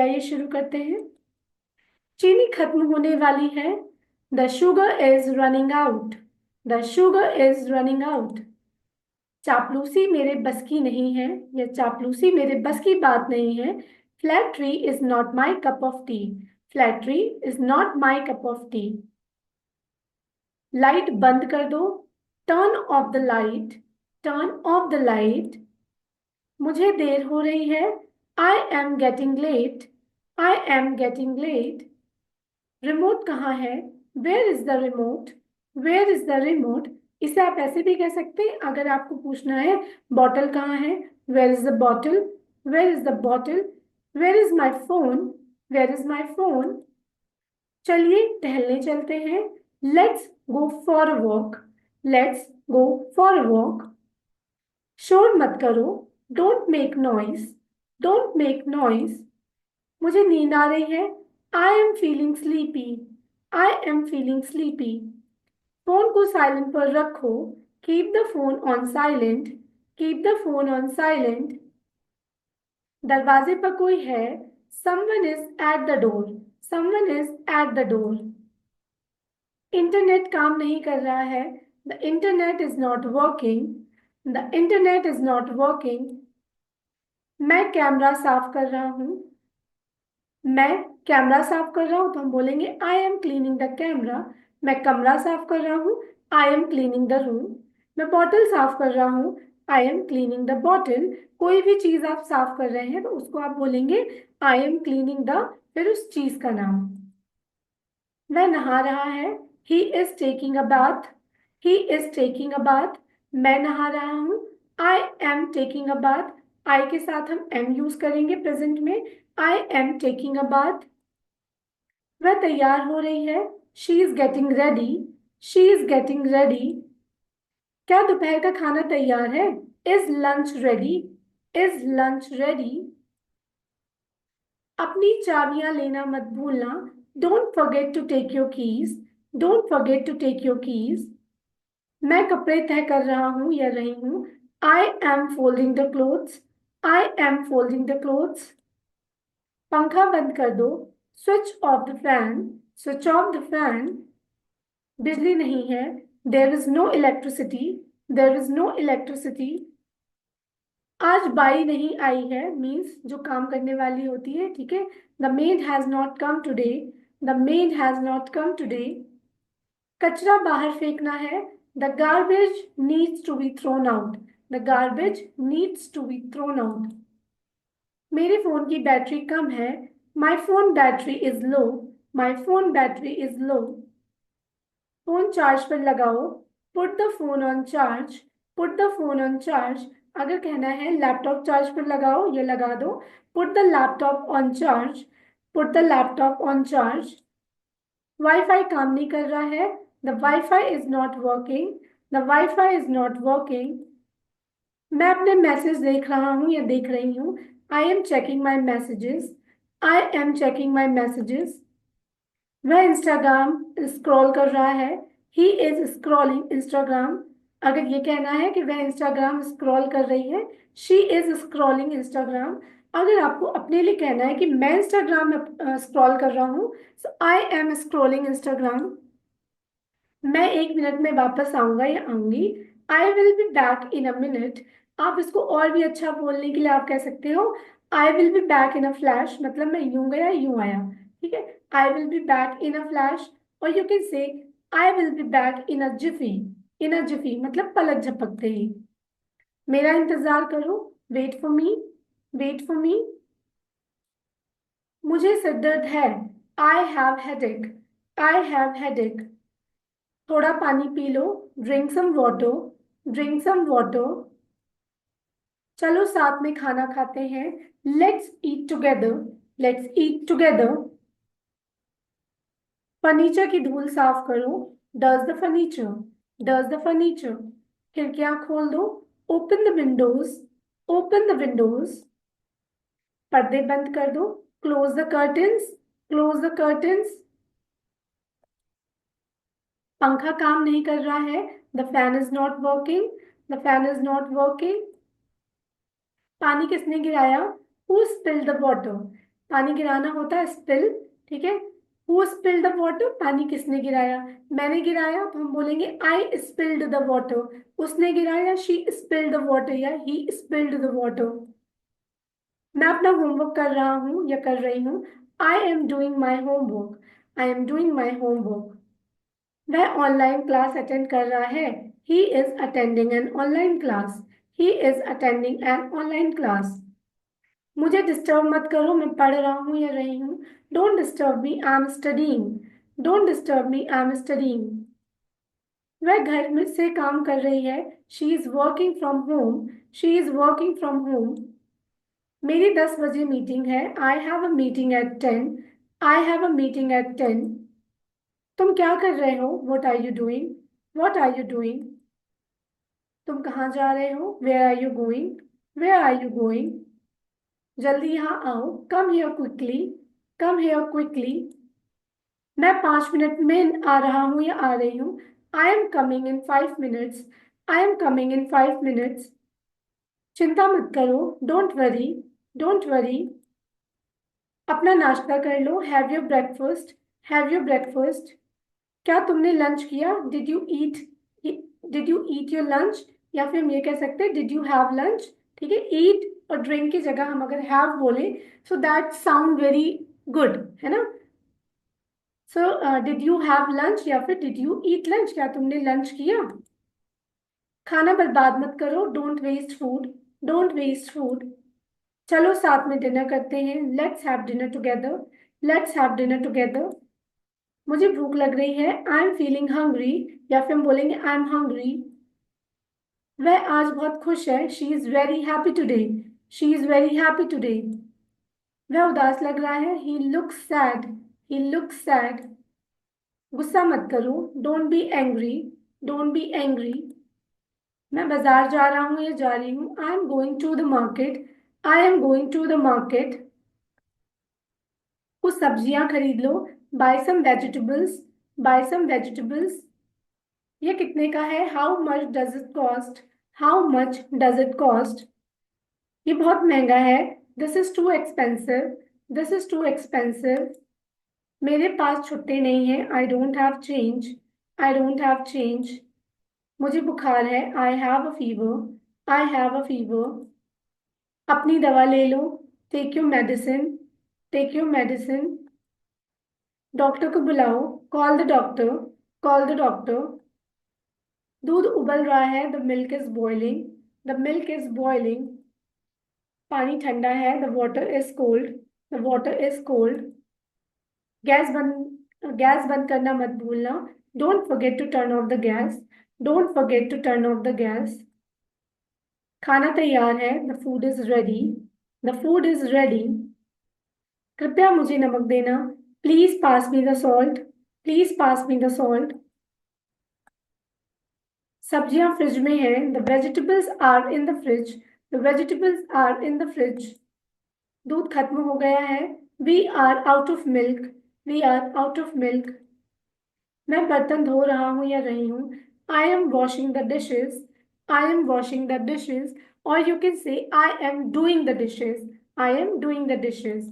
आइए शुरू करते हैं। चीनी खत्म होने वाली है। The sugar is running out. The sugar is running out. चापलूसी मेरे बस की नहीं है। यह चापलूसी मेरे बस की बात नहीं है। Flattery is not my cup of tea. Flattery is not my cup of tea. Light बंद कर दो। Turn off the light. Turn off the light. मुझे देर हो रही है। I am getting late. I am getting late. Remote कहाँ है? Where is the remote? Where is the remote? इसे आप ऐसे भी कह सकते हैं अगर आपको पूछना है बॉटल कहाँ है। Where is the bottle? Where is the bottle? Where is my phone? Where is my phone? चलिए टहलने चलते हैं। Let's go for a walk. Let's go for a walk. शोर मत करो। Don't make noise. Don't make noise. मुझे नींद आ रही है। I am feeling sleepy. I am feeling sleepy. Phone को साइलेंट पर रखो। Keep the phone on silent. Keep the phone on silent. दरवाजे पर कोई है। Someone is at the door. Someone is at the door. Internet काम नहीं कर रहा है। The internet is not working. The internet is not working. मैं कैमरा साफ कर रहा हूँ। मैं कैमरा साफ कर रहा हूं तो हम बोलेंगे I am cleaning the camera. मैं कमरा साफ कर रहा हूँ। I M cleaning the room. मैं बॉटल साफ कर रहा हूँ। I M cleaning the bottle. कोई भी चीज आप साफ कर रहे हैं तो उसको आप बोलेंगे आई एम क्लीनिंग द, फिर उस चीज का नाम। वह नहा रहा है। He is taking a bath. He is taking a bath. मैं नहा रहा हूँ। I am taking a bath. I के साथ हम एम यूज करेंगे प्रेजेंट में। I am taking a bath. वह तैयार हो रही है। She is getting ready. She is getting ready. क्या दोपहर का खाना तैयार है? Is lunch ready? Is lunch ready? अपनी चाबियां लेना मत भूलना। Don't forget to take your keys. Don't forget to take your keys. मैं कपड़े तय कर रहा हूं या रही हूं। I am folding the clothes. I am folding the clothes. पंखा बंद कर दो। Switch off the fan. Switch off the fan. बिजली नहीं है। There is no electricity. There is no electricity. आज बाई नहीं आई है मीन्स जो काम करने वाली होती है, ठीक है। The maid has not come today. The maid has not come today. कचरा बाहर फेंकना है। The garbage needs to be thrown out. The garbage needs to be thrown out. मेरे फोन की बैटरी कम है। My phone battery is low. My phone battery is low. Phone charge पर लगाओ। Put the phone on charge. Put the phone on charge. अगर कहना है laptop charge पर लगाओ या लगा दो। Put the laptop on charge. Put the laptop on charge. Wifi काम नहीं कर रहा है। The wifi is not working. The wifi is not working. मैं अपने मैसेज देख रहा हूँ या देख रही हूँ। I am checking my messages. I am checking my messages. वह इंस्टाग्राम स्क्रॉल कर रहा है। He is scrolling Instagram. अगर ये कहना है कि वह इंस्टाग्राम स्क्रॉल कर रही है, शी इज स्क्रॉलिंग इंस्टाग्राम। अगर आपको अपने लिए कहना है कि मैं इंस्टाग्राम में स्क्रॉल कर रहा हूँ, सो आई एम स्क्रॉलिंग इंस्टाग्राम। मैं 1 मिनट में वापस आऊंगा या आऊंगी। आई will be back in a minute. आप इसको और भी अच्छा बोलने के लिए आप कह सकते हो I will be back in a flash, मतलब मैं यूं गया यूं आया। ठीक है। I will be back in a flash. और you can say I will be back in a jiffy. In a jiffy मतलब पलक झपकते ही। मेरा इंतजार करो। Wait for me. Wait for me. मुझे सिरदर्द है। I have headache. I have headache. थोड़ा पानी पी लो। Drink some water. Drink some water. चलो साथ में खाना खाते हैं। Let's eat together. Let's eat together. Furniture की धूल साफ करो। Dust the furniture. Dust the furniture. खिड़कियां खोल दो। Open the windows. Open the windows. पर्दे बंद कर दो। Close the curtains. Close the curtains. पंखा काम नहीं कर रहा है। The fan is not working. The fan is not working. पानी किसने गिराया? Who spilled the water? पानी गिराना होता है स्पिल, ठीक है। हु स्पिल्ड द वाटर, पानी किसने गिराया, मैंने गिराया, तो हम बोलेंगे आई स्पिल्ड द वाटर। उसने गिराया, शी स्पिल्ड द वाटर या ही स्पिल्ड द वाटर। मैं अपना होमवर्क कर रहा हूँ या कर रही हूँ, I am doing my homework, I am doing my homework. वह ऑनलाइन क्लास अटेंड कर रहा है, he is attending an online class, he is attending an online class. मुझे डिस्टर्ब मत करो, मैं पढ़ रहा हूँ या रही हूँ, don't disturb me, I am studying, don't disturb me, I am studying. वह घर में से काम कर रही है, she is working from home, she is working from home. मेरी 10 बजे मीटिंग है, I have a meeting at 10, I have a meeting at 10। तुम क्या कर रहे हो, what are you doing, what are you doing. तुम कहाँ जा रहे हो, where are you going, where are you going. जल्दी यहाँ आओ, come here quickly, come here quickly. मैं 5 मिनट में आ रहा हूँ या आ रही हूँ, I am coming in 5 minutes, I am coming in 5 minutes. चिंता मत करो, डोंट वरी, डोंट वरी। अपना नाश्ता कर लो, have your breakfast, have your breakfast. क्या तुमने लंच किया, did you eat, did you eat your lunch, या फिर हम ये कह सकते हैं डिड यू हैव लंच, ठीक है। ईट और ड्रिंक की जगह हम अगर हैव बोले so that sound very good, है ना। So did you have lunch या फिर डिड यू ईट लंच, क्या तुमने लंच किया। खाना बर्बाद मत करो, don't waste food, don't waste food. चलो साथ में डिनर करते हैं, let's have dinner together, let's have dinner together. मुझे भूख लग रही है, आई एम फीलिंग हंग्री, या फिर हम बोलेंगे आई एम हंग्री। वह आज बहुत खुश है, she is very happy today, she is very happy today. वह उदास लग रहा है, he looks sad, he looks sad. गुस्सा मत करो, don't be angry, don't be angry. मैं बाजार जा रहा हूँ या जा रही हूँ, I am going to the market, I am going to the market. कुछ सब्जियां खरीद लो, buy some vegetables, buy some vegetables. ये कितने का है, how much does it cost, how much does it cost. ये बहुत महंगा है, this is too expensive, this is too expensive. मेरे पास छुट्टी नहीं है, I don't have change, I don't have change. मुझे बुखार है, I have a fever, I have a fever. अपनी दवा ले लो, take your medicine, take your medicine. Doctor को बुलाओ, call the doctor, call the doctor. दूध उबल रहा है, the milk is boiling, the milk is boiling. पानी ठंडा है, the water is cold, the water is cold. Gas बंद करना मत भूलना, don't forget to turn off the gas, don't forget to turn off the gas. खाना तैयार है, the food is ready, the food is ready. कृपया मुझे नमक देना, please pass me the salt, please pass me the salt. सब्जियां fridge में हैं, the vegetables are in the fridge, the vegetables are in the fridge. दूध खत्म हो गया है, we are out of milk, we are out of milk. मैं बर्तन धो रहा हूँ या रही हूँ, I am washing the dishes, I am washing the dishes. और you can say I am doing the dishes, I am doing the dishes.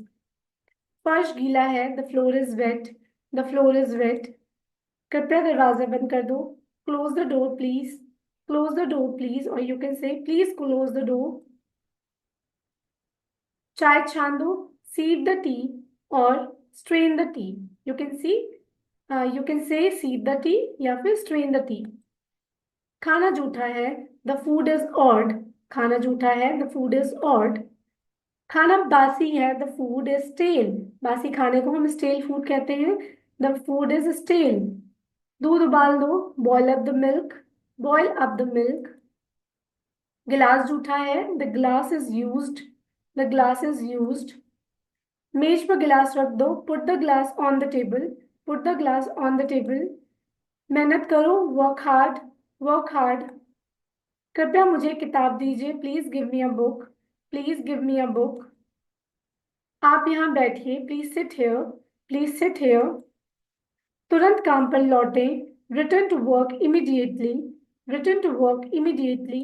फर्श गीला है, the floor is wet, the floor is wet. कृपया दरवाजा बंद कर दो, close the door please, close the door please. और you can say please close the door. चाय छान दो, सीप द टी और strain the tea. You can see, you can say sip the T या फिर स्ट्रेन द टी। खाना जूठा है, द फूड इज ऑड, खाना जूठा है, द फूड इज ऑड। खाना बासी है, द फूड इज स्टेल, बासी खाने को हम स्टेल फूड कहते हैं, द फूड इज स्टेल। दूध उबाल दो, boil up the milk, boil up the milk. गिलास जूठा है, the glass is used, the glass is used. मेज पर गिलास रख दो, put the glass on the table, put the glass on the table. मेहनत करो, वर्क हार्ड, वर्क हार्ड। कृपया मुझे किताब दीजिए, please give me a book, please give me a book. आप यहाँ बैठिए, please sit here, please sit here. तुरंत काम पर लौटें, return to work immediately, return to work immediately.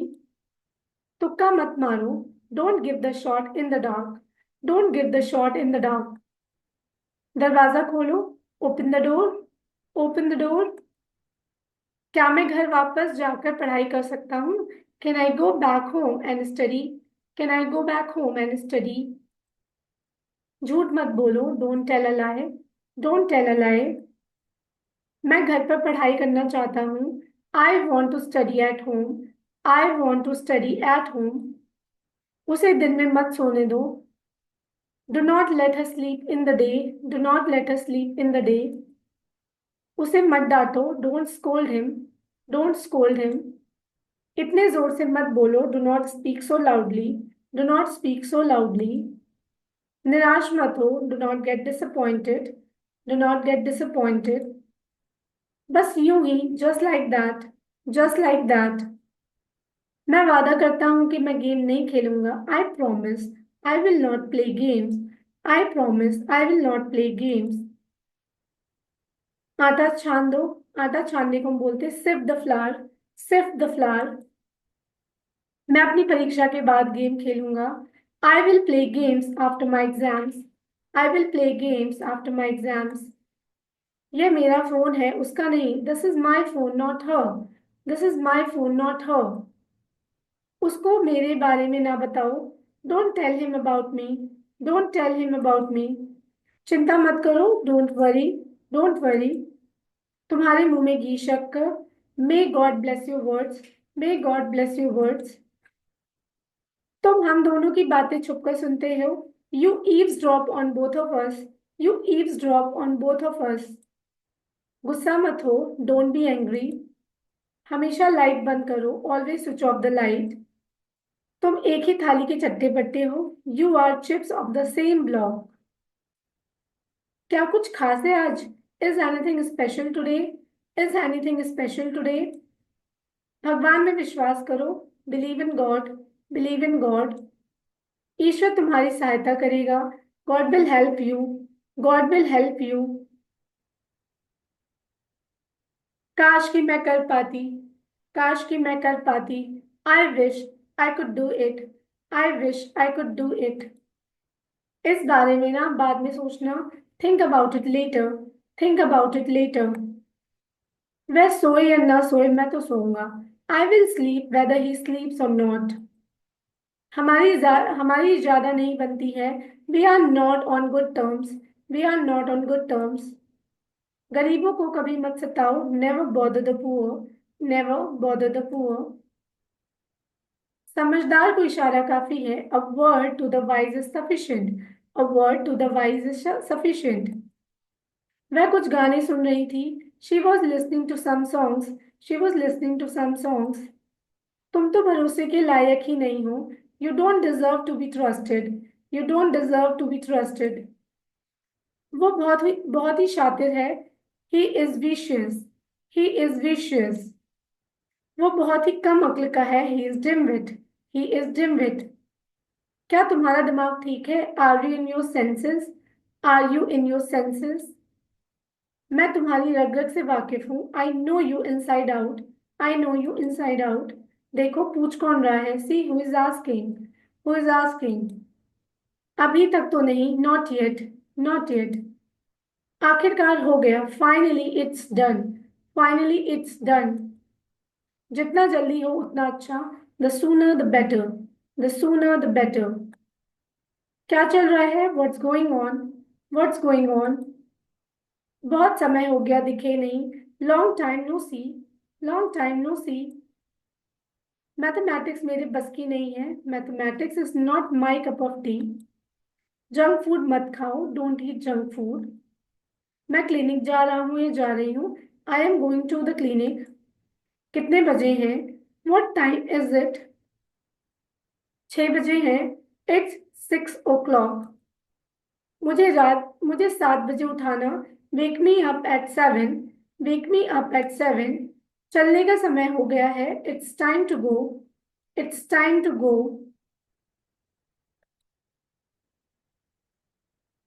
तुक्का मत मारो, don't give the shot in the dark, don't give the shot in the dark. दरवाजा खोलो, open the door, open the door. क्या मैं घर वापस जाकर पढ़ाई कर सकता हूँ? Can I go back home and study? Can I go back home and study? झूठ मत बोलो, don't tell a lie, don't tell a lie. मैं घर पर पढ़ाई करना चाहता हूँ। I want to study at home, I want to study at home. उसे दिन में मत सोने दो। Do not let her sleep in the day, do not let her sleep in the day. उसे मत डांटो, don't scold him, don't scold him. इतने जोर से मत बोलो, do not speak so loudly, do not speak so loudly. निराश मत हो, do not get disappointed, do not get disappointed. बस यूं ही, just like that, just like that. मैं वादा करता हूं कि मैं गेम नहीं खेलूंगा। I promise I will not play games, I promise I will not play games. आटा छान दो, आटा छानने को हम बोलते shift the flour, sift the flour. मैं अपनी परीक्षा के बाद गेम खेलूंगा। I will play games after my exams, I will play games after my exams. यह मेरा फोन है, उसका नहीं। This is my phone not her, this is my phone not her. उसको मेरे बारे में ना बताओ। Don't tell him about me, don't tell him about me. चिंता मत करो, डोंट वरी, डोंट वरी। तुम्हारे मुंह में घी शक्कर। May God bless your words, may God bless your words. तुम हम दोनों की बातें छुपकर सुनते हो। You eavesdrop on both of us, you eavesdrop on both of us. गुस्सा मत हो, डोंट बी एंग्री। हमेशा लाइट बंद करो, always switch off the light. तुम एक ही थाली के चट्टे बट्टे हो। You are chips of the same block. क्या कुछ खास है आज? Is anything special today, is anything special today? भगवान में विश्वास करो। Believe in God, believe in God. ईश्वर तुम्हारी सहायता करेगा। God will help you, God will help you. काश कि मैं कर पाती, काश कि मैं कर पाती। I wish I could do it, I wish I could do it. इस बारे में ना बाद में सोचना। Think about it later, think about it later. वह सोए या ना सोए, मैं तो सोऊंगा। I will sleep whether he sleeps or not. हमारी ज्यादा नहीं बनती है। We are not on good terms, we are not on good terms. गरीबों को कभी मत सताओ। Never bother the poor, never bother the poor. समझदार को इशारा काफी है। A word to the wise is sufficient, a word to the wise is sufficient. वह कुछ गाने सुन रही थी। She was listening to some songs, she was listening to some songs. तुम तो भरोसे के लायक ही नहीं हो। You don't deserve to be trusted, you don't deserve to be trusted. वो बहुत ही शातिर है। He is vicious, he is vicious. वो बहुत ही कम अक्ल का है। He is dimwit, he is dimwit. क्या तुम्हारा दिमाग ठीक है? Are you in your senses, are you in your senses? मैं तुम्हारी रग रग से वाकिफ हूँ। I know you inside out, I know you inside out. देखो पूछ कौन रहा है। See who is asking, who is asking. अभी तक तो नहीं, नॉट येट, नॉट येट। आखिरकार हो गया। Finally it's done, finally it's done. जितना जल्दी हो उतना अच्छा। The sooner the better, the sooner the better. क्या चल रहा है? What's going on, what's going on? बहुत समय हो गया, दिखे नहीं। लॉन्ग टाइम नो सी, लॉन्ग टाइम नो सी। मैथमेटिक्स मेरे बस की नहीं है। Mathematics is not my cup of T. Junk food मत खाओ, डोंट ईट जंक फूड। मैं क्लिनिक जा रहा हूँ या जा रही हूँ। I am going to the clinic. कितने बजे हैं? What time is it? 6 बजे हैं। It's 6 o'clock। मुझे 7 बजे उठाना। Wake me up at 7, wake me up at 7। चलने का समय हो गया है। It's time to go, it's time to go.